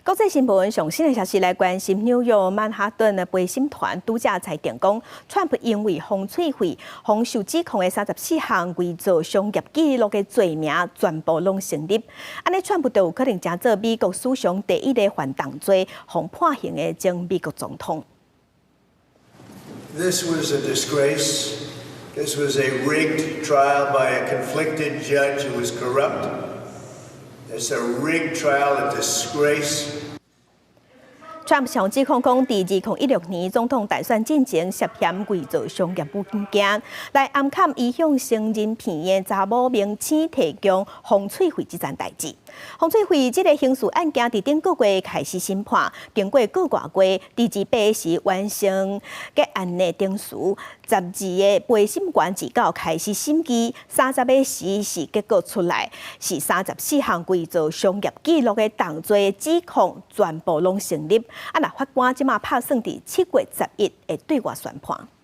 国际新闻上新的消息来关心，纽约曼哈顿的陪审团拄则裁定讲，川普因为风吹会、防受指控的34项伪造商业记录的罪名，全部拢成立。安尼，川普就有可能成做美国史上第一个犯动罪、被判刑的前美国总统。This was a disgrace. This was a rigged trial by a conflicted judge who was corrupt. It's a rigged trial, a disgrace. Trump 向指控讲，伫2016年总统大选进前涉嫌伪造商业物件，来暗砍伊向成人片的查某明星提供风吹会这件代志。风吹会这个刑事案件伫顶个月开始审判，经过个月，伫28时完成结案的定时，12个陪审官指稿开始审议，30个时是结果出来，是34项伪造商业记录的动罪指控全部拢成立。啊，那法官即马拍算伫7月11会对外宣判。